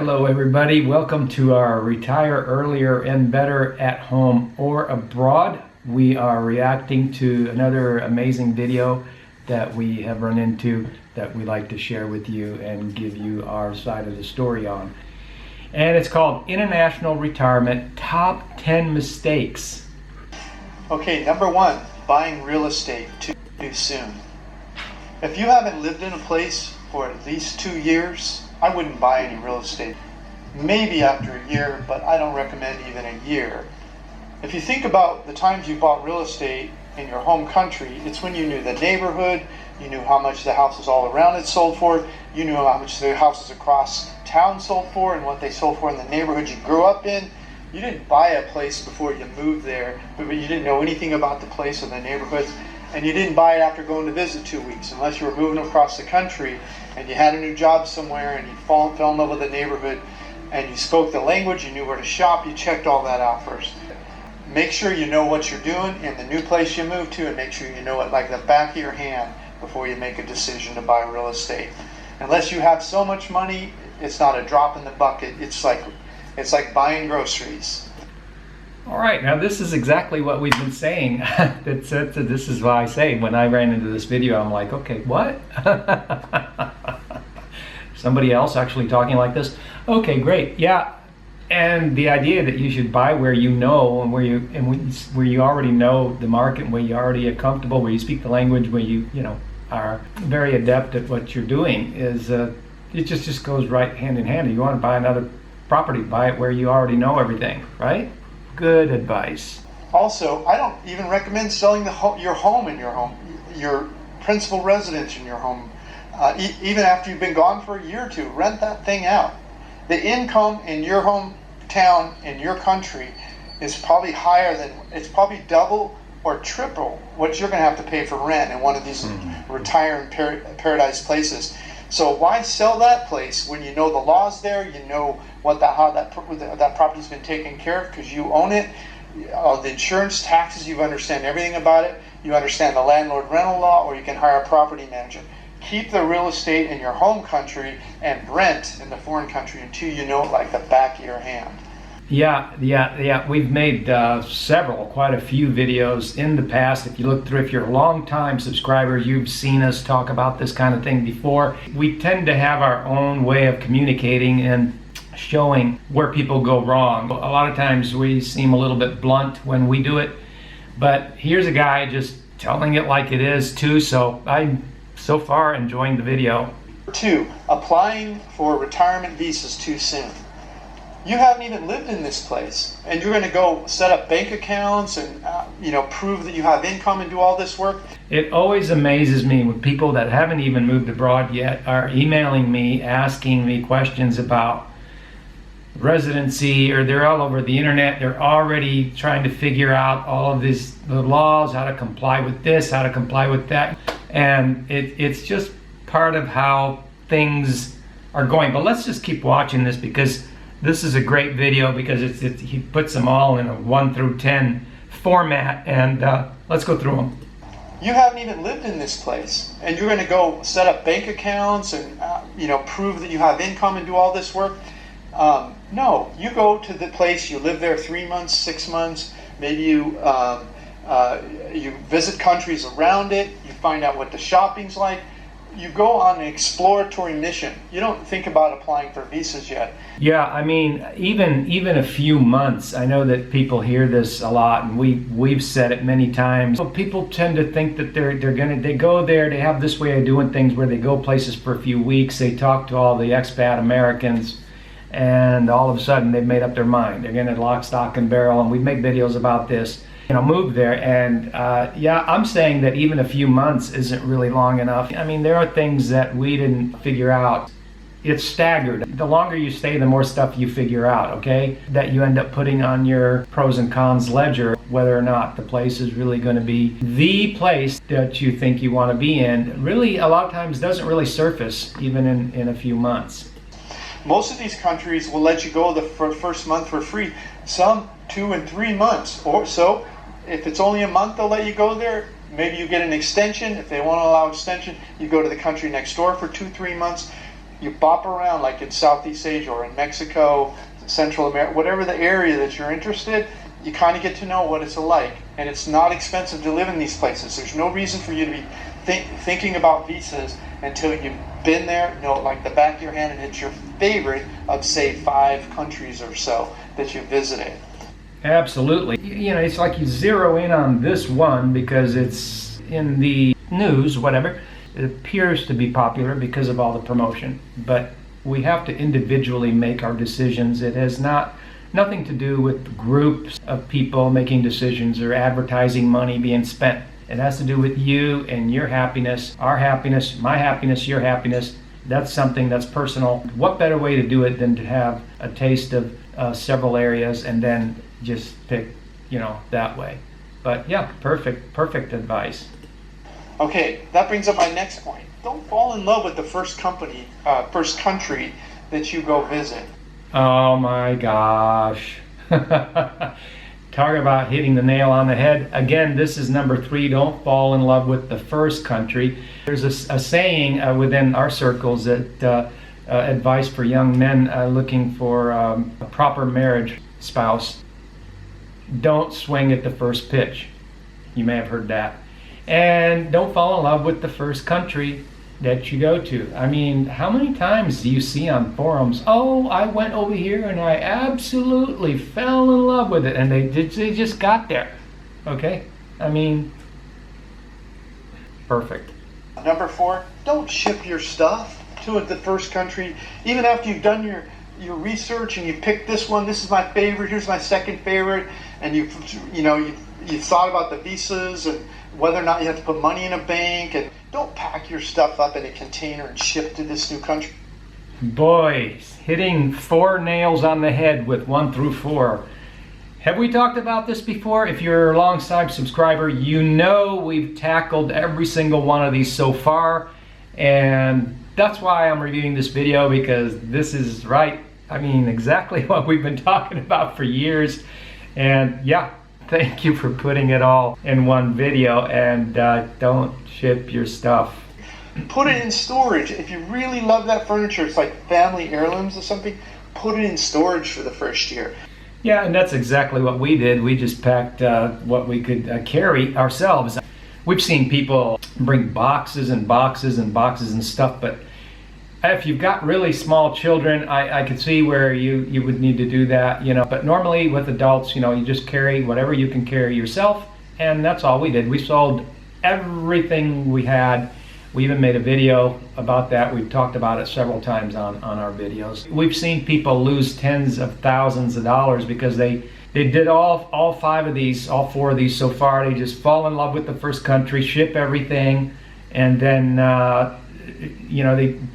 Hello everybody, welcome to our Retire Earlier and Better at Home or Abroad. We are reacting to another amazing video that we have run into that we like to share with you and give you our side of the story on. And it's called International Retirement Top 10 Mistakes. Okay, number one, buying real estate too soon. If you haven't lived in a place for at least 2 years, I wouldn't buy any real estate. Maybe after a year, but I don't recommend even a year. If you think about the times you bought real estate in your home country, it's when you knew the neighborhood, you knew how much the houses all around it sold for, you knew how much the houses across town sold for and what they sold for in the neighborhood you grew up in. You didn't buy a place before you moved there, but you didn't know anything about the place or the neighborhoods, and you didn't buy it after going to visit 2 weeks, unless you were moving across the country and you had a new job somewhere and you fell in love with the neighborhood and you spoke the language, you knew where to shop, you checked all that out first. Make sure you know what you're doing in the new place you move to, and make sure you know it like the back of your hand before you make a decision to buy real estate. Unless you have so much money, it's not a drop in the bucket. It's like buying groceries. All right, now this is exactly what we've been saying. This is why I say when I ran into this video, I'm like, okay, what? Somebody else actually talking like this? Okay, great, yeah. And the idea that you should buy where you know and where you already know the market, where you already are comfortable, where you speak the language, where you are very adept at what you're doing is it just goes right hand in hand. If you want to buy another property, buy it where you already know everything, right? Good advice. Also, I don't even recommend selling your home in your principal residence in your home. Even after you've been gone for a year or two, rent that thing out. The income in your hometown, in your country, is probably it's probably double or triple what you're going to have to pay for rent in one of these retirement paradise places. So why sell that place when you know the laws there, you know how that property's been taken care of because you own it, the insurance, taxes, you understand everything about it, you understand the landlord rental law, or you can hire a property manager. Keep the real estate in your home country and rent in the foreign country until you know it like the back of your hand. Yeah. We've made quite a few videos in the past. If you're a long-time subscriber, you've seen us talk about this kind of thing before. We tend to have our own way of communicating and showing where people go wrong. A lot of times we seem a little bit blunt when we do it, but here's a guy just telling it like it is too, so I'm so far enjoying the video. 2, applying for retirement visas too soon. You haven't even lived in this place, and you're going to go set up bank accounts and prove that you have income and do all this work. It always amazes me when people that haven't even moved abroad yet are emailing me, asking me questions about residency, or they're all over the internet. They're already trying to figure out all of the laws, how to comply with this, how to comply with that, and it's just part of how things are going. But let's just keep watching this because this is a great video because he puts them all in a 1 through 10 format, and let's go through them. You haven't even lived in this place, and you're going to go set up bank accounts and prove that you have income and do all this work. No, you go to the place, you live there 3 months, 6 months, maybe you visit countries around it, you find out what the shopping's like. You go on an exploratory mission. You don't think about applying for visas yet. Yeah, I mean, even a few months. I know that people hear this a lot, and we've said it many times. So people tend to think that they go there, they have this way of doing things where they go places for a few weeks, they talk to all the expat Americans, and all of a sudden they've made up their mind. They're going to lock, stock, and barrel, and we make videos about this. Move there, and I'm saying that even a few months isn't really long enough. I mean, there are things that we didn't figure out. It's staggered. The longer you stay, the more stuff you figure out, okay? That you end up putting on your pros and cons ledger, whether or not the place is really going to be the place that you think you want to be in. Really, a lot of times doesn't really surface even in a few months. Most of these countries will let you go the first month for free. Some 2 and 3 months or so. If it's only a month, they'll let you go there. Maybe you get an extension. If they won't allow extension, you go to the country next door for 2-3 months. You bop around like in Southeast Asia or in Mexico, Central America, whatever the area that you're interested, you kind of get to know what it's like. And it's not expensive to live in these places. There's no reason for you to be thinking about visas until you've been there, know it like the back of your hand, and it's your favorite of, say, 5 countries or so that you visited. Absolutely. You know, it's like you zero in on this one because it's in the news, whatever. It appears to be popular because of all the promotion, but we have to individually make our decisions. It has nothing to do with groups of people making decisions or advertising money being spent. It has to do with you and your happiness, our happiness, my happiness, your happiness. That's something that's personal. What better way to do it than to have a taste of several areas and then just pick, that way. But yeah, perfect advice. Okay, that brings up my next point. Don't fall in love with the first country that you go visit. Oh my gosh. Talk about hitting the nail on the head. Again, this is number 3. Don't fall in love with the first country. There's a saying within our circles that advice for young men looking for a proper marriage spouse. Don't swing at the first pitch. You may have heard that. And don't fall in love with the first country that you go to. I mean, how many times do you see on forums, oh, I went over here and I absolutely fell in love with it, and they just got there. Okay? I mean, perfect. Number 4, don't ship your stuff to the first country. Even after you've done your research and you picked this one, this is my favorite, here's my second favorite, and you've thought about the visas and whether or not you have to put money in a bank, and don't pack your stuff up in a container and ship to this new country. Boys, hitting 4 nails on the head with 1 through 4. Have we talked about this before? If you're a long-time subscriber, you know we've tackled every single one of these so far, and that's why I'm reviewing this video, because this is exactly what we've been talking about for years. And yeah, thank you for putting it all in one video, and don't ship your stuff. Put it in storage. If you really love that furniture, it's like family heirlooms or something, put it in storage for the first year. Yeah, and that's exactly what we did. We just packed what we could carry ourselves. We've seen people bring boxes and boxes and boxes and stuff, but if you've got really small children, I could see where you would need to do that, But normally with adults, you just carry whatever you can carry yourself, and that's all we did. We sold everything we had. We even made a video about that. We've talked about it several times on our videos. We've seen people lose tens of thousands of dollars because they did all 5 of these, all 4 of these so far. They just fall in love with the first country, ship everything, and then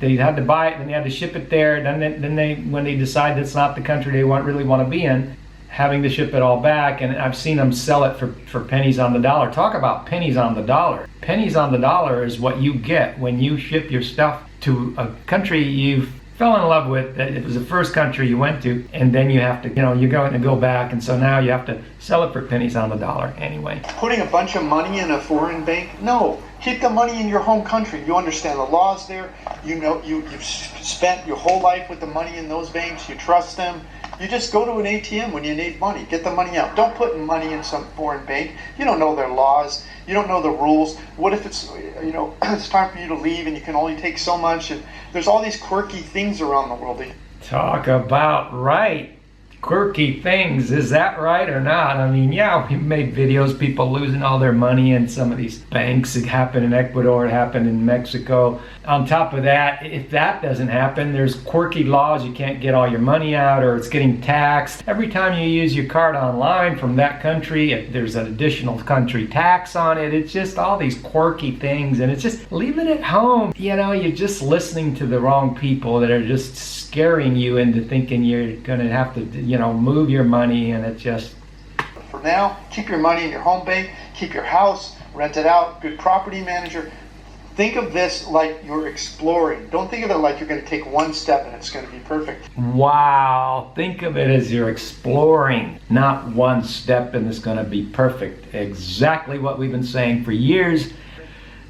they had to buy it, and they had to ship it there. Then they when they decide that's not the country they really want to be in, having to ship it all back. And I've seen them sell it for pennies on the dollar. Talk about pennies on the dollar. Pennies on the dollar is what you get when you ship your stuff to a country you fell in love with, that it was the first country you went to, and then you have to, you're going to go back, and so now you have to sell it for pennies on the dollar anyway. Putting a bunch of money in a foreign bank? No. Keep the money in your home country. You understand the laws there. You've spent your whole life with the money in those banks. You trust them. You just go to an ATM when you need money. Get the money out. Don't put money in some foreign bank. You don't know their laws. You don't know the rules. What if it's, it's time for you to leave and you can only take so much? And there's all these quirky things around the world. Talk about right. Quirky things. Is that right or not? I mean, yeah, we made videos, people losing all their money in some of these banks. It happened in Ecuador, it happened in Mexico. On top of that, if that doesn't happen, there's quirky laws. You can't get all your money out, or it's getting taxed. Every time you use your card online from that country, if there's an additional country tax on it. It's just all these quirky things, and it's just leave it at home. You're just listening to the wrong people that are just scaring you into thinking you're going to have to, move your money, and it just... For now, keep your money in your home bank, keep your house, rent it out, good property manager. Think of this like you're exploring. Don't think of it like you're going to take one step and it's going to be perfect. Wow, think of it as you're exploring, not one step and it's going to be perfect. Exactly what we've been saying for years.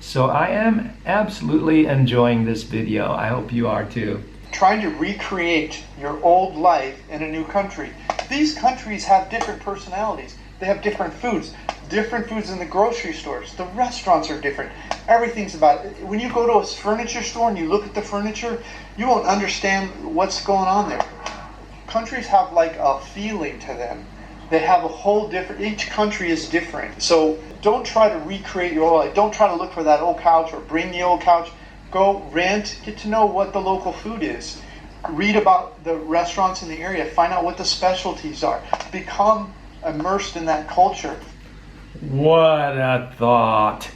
So I am absolutely enjoying this video. I hope you are too. Trying to recreate your old life in a new country. These countries have different personalities. They have different foods in the grocery stores. The restaurants are different. Everything's about it. When you go to a furniture store and you look at the furniture, you won't understand what's going on there. Countries have like a feeling to them. They have a whole different, each country is different. So don't try to recreate your old life. Don't try to look for that old couch or bring the old couch. Go rent, get to know what the local food is. Read about the restaurants in the area. Find out what the specialties are. Become immersed in that culture. What a thought.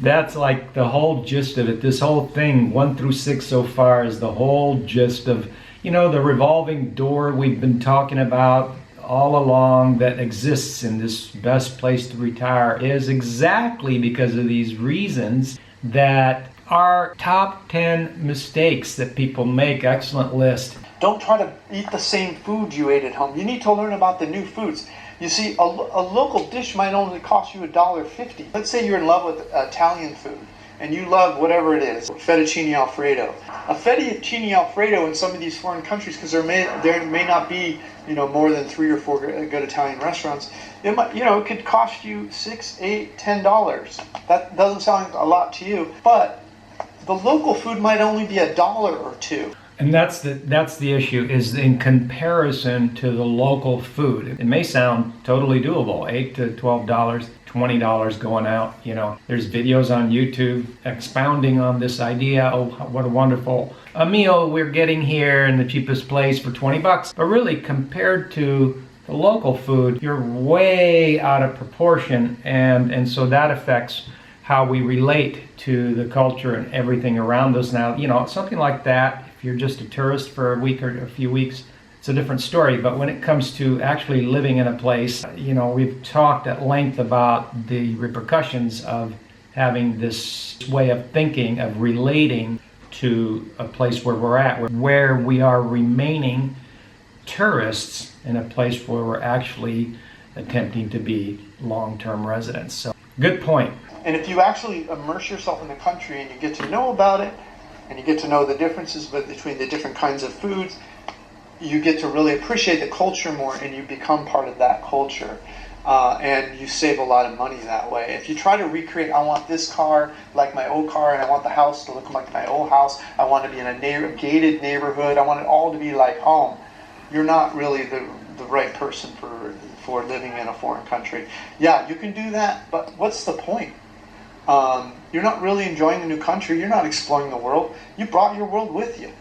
That's like the whole gist of it. This whole thing, 1 through 6 so far, is the whole gist of, you know, the revolving door we've been talking about all along that exists in this best place to retire is exactly because of these reasons that are top 10 mistakes that people make. Excellent list. Don't try to eat the same food you ate at home. You need to learn about the new foods. You see, a local dish might only cost you $1.50. Let's say you're in love with Italian food and you love whatever it is, fettuccine alfredo. A fettuccine alfredo in some of these foreign countries, because there may not be, you know, more than 3 or 4 good Italian restaurants. It might, you know, it could cost you $6, $8, $10. That doesn't sound a lot to you, but the local food might only be $1 or $2. And that's the issue, is in comparison to the local food. It may sound totally doable, $8 to $12, $20 going out. You know, there's videos on YouTube expounding on this idea. Oh, what a wonderful a meal we're getting here in the cheapest place for $20. But really, compared to the local food, you're way out of proportion, and so that affects how we relate to the culture and everything around us. Now, you know, something like that, if you're just a tourist for a week or a few weeks, it's a different story. But when it comes to actually living in a place, you know, we've talked at length about the repercussions of having this way of thinking, of relating to a place where we're at, where we are remaining tourists in a place where we're actually attempting to be long-term residents. So, good point. And if you actually immerse yourself in the country and you get to know about it, and you get to know the differences between the different kinds of foods, you get to really appreciate the culture more, and you become part of that culture. And you save a lot of money that way. If you try to recreate, I want this car like my old car, and I want the house to look like my old house, I want to be in a gated neighborhood, I want it all to be like home, you're not really the right person for living in a foreign country. Yeah, you can do that, but what's the point? You're not really enjoying the new country. You're not exploring the world. You brought your world with you.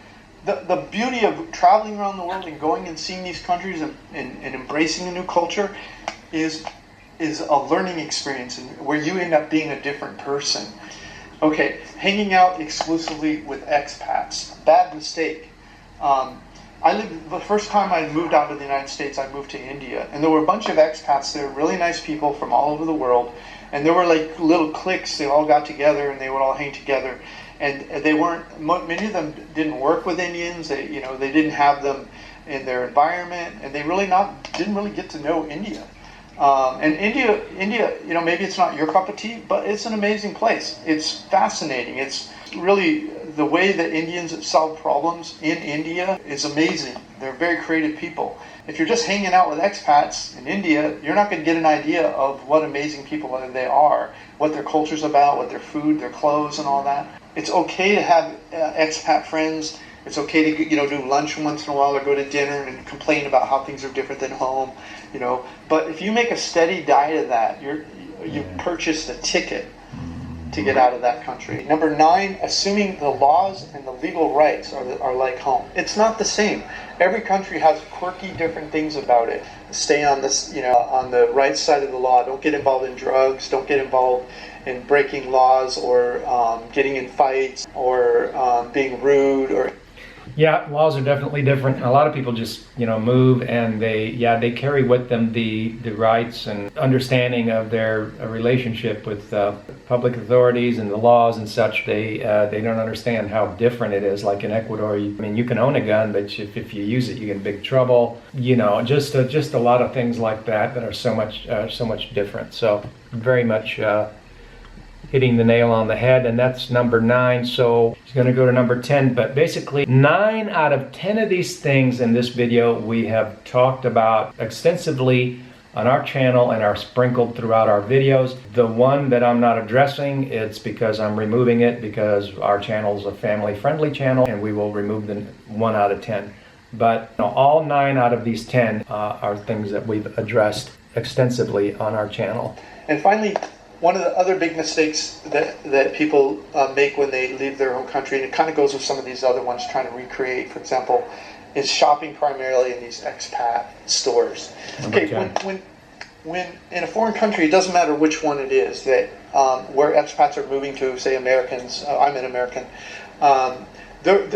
The beauty of traveling around the world and going and seeing these countries and embracing a new culture is a learning experience where you end up being a different person. Okay, hanging out exclusively with expats. Bad mistake. The first time I moved out of the United States, I moved to India. And there were a bunch of expats there, really nice people from all over the world. And there were like little cliques. They all got together and they would all hang together. And many of them didn't work with Indians. They didn't have them in their environment, and they didn't really get to know India. And India, you know, maybe it's not your cup of tea, but it's an amazing place. It's fascinating. It's really the way that Indians solve problems in India is amazing. They're very creative people. If you're just hanging out with expats in India, you're not going to get an idea of what amazing people they are, what their culture's about, what their food, their clothes, and all that. It's okay to have expat friends. It's okay to, you know, do lunch once in a while or go to dinner and complain about how things are different than home, you know. But if you make a steady diet of that, you've purchased a ticket to get out of that country. Number 9, assuming the laws and the legal rights are like home. It's not the same. Every country has quirky different things about it. Stay on this, you know, on the right side of the law. Don't get involved in drugs. Don't get involved in breaking laws or getting in fights or being rude or. Yeah, laws are definitely different. A lot of people just, you know, move and they carry with them the rights and understanding of their relationship with public authorities and the laws and such. They don't understand how different it is. Like in Ecuador, you can own a gun, but if you use it, you get in big trouble. You know, just a lot of things like that are so much different. So very much hitting the nail on the head, and that's number 9. So he's going to go to number 10. But basically, 9 out of 10 of these things in this video we have talked about extensively on our channel and are sprinkled throughout our videos. The one that I'm not addressing, it's because I'm removing it because our channel is a family-friendly channel, and we will remove the 1 out of 10. But all 9 out of these 10 are things that we've addressed extensively on our channel. And finally, one of the other big mistakes that people make when they leave their home country, and it kind of goes with some of these other ones trying to recreate, for example, is shopping primarily in these expat stores. Okay, when in a foreign country, it doesn't matter which one it is that where expats are moving to, say Americans, I'm an American, there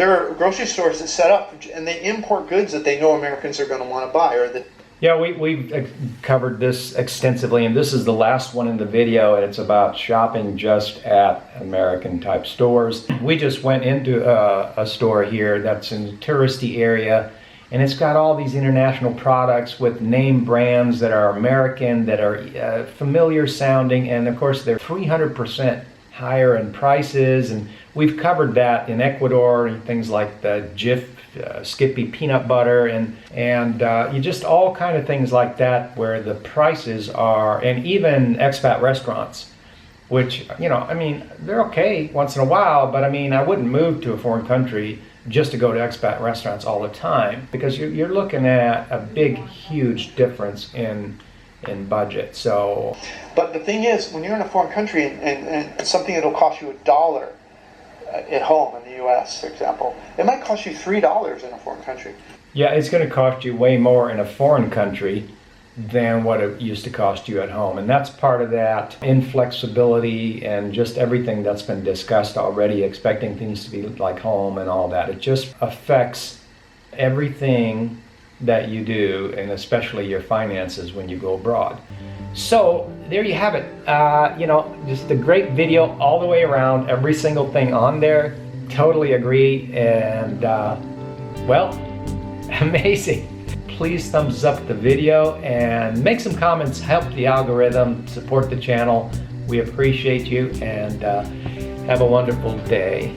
are grocery stores that set up and they import goods that they know Americans are going to want to buy, or that. Yeah, we've covered this extensively, and this is the last one in the video, and it's about shopping just at American type stores. We just went into a store here that's in a touristy area, and it's got all these international products with name brands that are American, that are familiar sounding, and of course they're 300% higher in prices, and we've covered that in Ecuador, and things like the Jif Skippy peanut butter, and you just all kind of things like that where the prices are, and even expat restaurants, which, you know, I mean, they're okay once in a while, but I mean, I wouldn't move to a foreign country just to go to expat restaurants all the time, because you're looking at a big, huge difference in budget. So, but the thing is, when you're in a foreign country and something that'll cost you $1 at home in the U.S., for example, it might cost you $3 in a foreign country. Yeah, it's going to cost you way more in a foreign country than what it used to cost you at home. And that's part of that inflexibility and just everything that's been discussed already, expecting things to be like home and all that. It just affects everything that you do, and especially your finances when you go abroad. So there you have it. You know, just a great video all the way around, every single thing on there. Totally agree, and well, amazing. Please thumbs up the video and make some comments, help the algorithm, support the channel. We appreciate you, and have a wonderful day.